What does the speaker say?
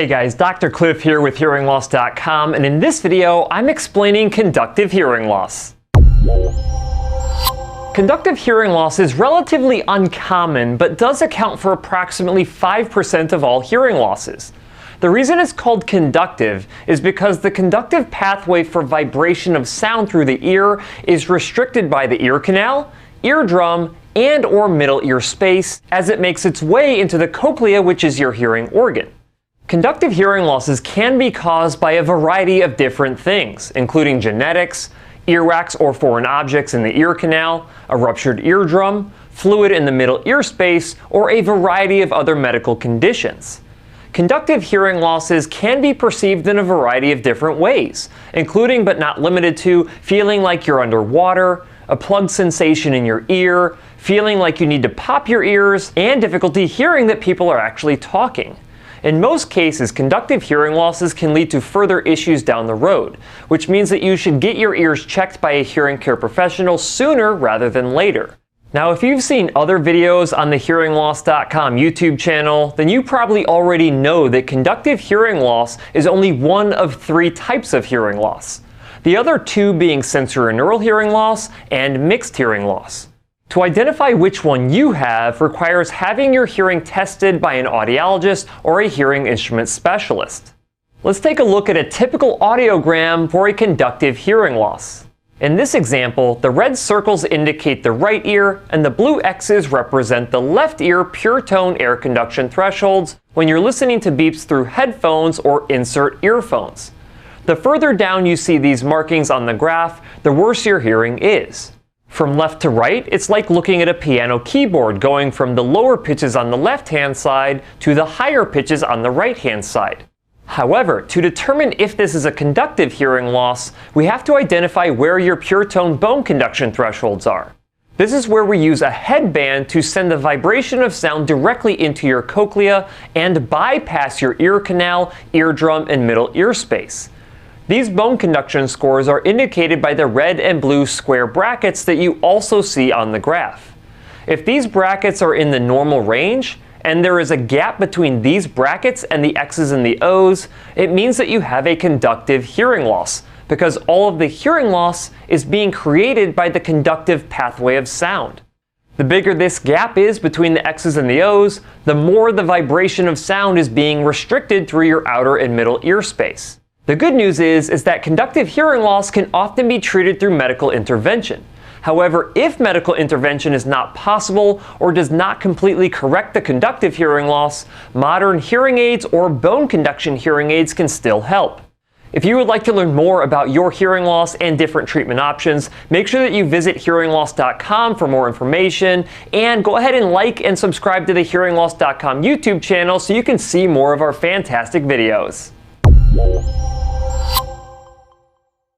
Hey guys, Dr. Cliff here with HearingLoss.com, and in this video, I'm explaining conductive hearing loss. Conductive hearing loss is relatively uncommon, but does account for approximately 5% of all hearing losses. The reason it's called conductive is because the conductive pathway for vibration of sound through the ear is restricted by the ear canal, eardrum, and/or middle ear space as it makes its way into the cochlea, which is your hearing organ. Conductive hearing losses can be caused by a variety of different things, including genetics, earwax or foreign objects in the ear canal, a ruptured eardrum, fluid in the middle ear space, or a variety of other medical conditions. Conductive hearing losses can be perceived in a variety of different ways, including but not limited to feeling like you're underwater, a plugged sensation in your ear, feeling like you need to pop your ears, and difficulty hearing that people are actually talking. In most cases, conductive hearing losses can lead to further issues down the road, which means that you should get your ears checked by a hearing care professional sooner rather than later. Now, if you've seen other videos on the HearingLoss.com YouTube channel, then you probably already know that conductive hearing loss is only one of 3 types of hearing loss. The other 2 being sensorineural hearing loss and mixed hearing loss. To identify which one you have requires having your hearing tested by an audiologist or a hearing instrument specialist. Let's take a look at a typical audiogram for a conductive hearing loss. In this example, the red circles indicate the right ear and the blue X's represent the left ear pure tone air conduction thresholds when you're listening to beeps through headphones or insert earphones. The further down you see these markings on the graph, the worse your hearing is. From left to right, it's like looking at a piano keyboard going from the lower pitches on the left-hand side to the higher pitches on the right-hand side. However, to determine if this is a conductive hearing loss, we have to identify where your pure tone bone conduction thresholds are. This is where we use a headband to send the vibration of sound directly into your cochlea and bypass your ear canal, eardrum, and middle ear space. These bone conduction scores are indicated by the red and blue square brackets that you also see on the graph. If these brackets are in the normal range, and there is a gap between these brackets and the X's and the O's, it means that you have a conductive hearing loss, because all of the hearing loss is being created by the conductive pathway of sound. The bigger this gap is between the X's and the O's, the more the vibration of sound is being restricted through your outer and middle ear space. The good news is that conductive hearing loss can often be treated through medical intervention. However, if medical intervention is not possible or does not completely correct the conductive hearing loss, modern hearing aids or bone conduction hearing aids can still help. If you would like to learn more about your hearing loss and different treatment options, make sure that you visit HearingLoss.com for more information, and go ahead and like and subscribe to the HearingLoss.com YouTube channel so you can see more of our fantastic videos.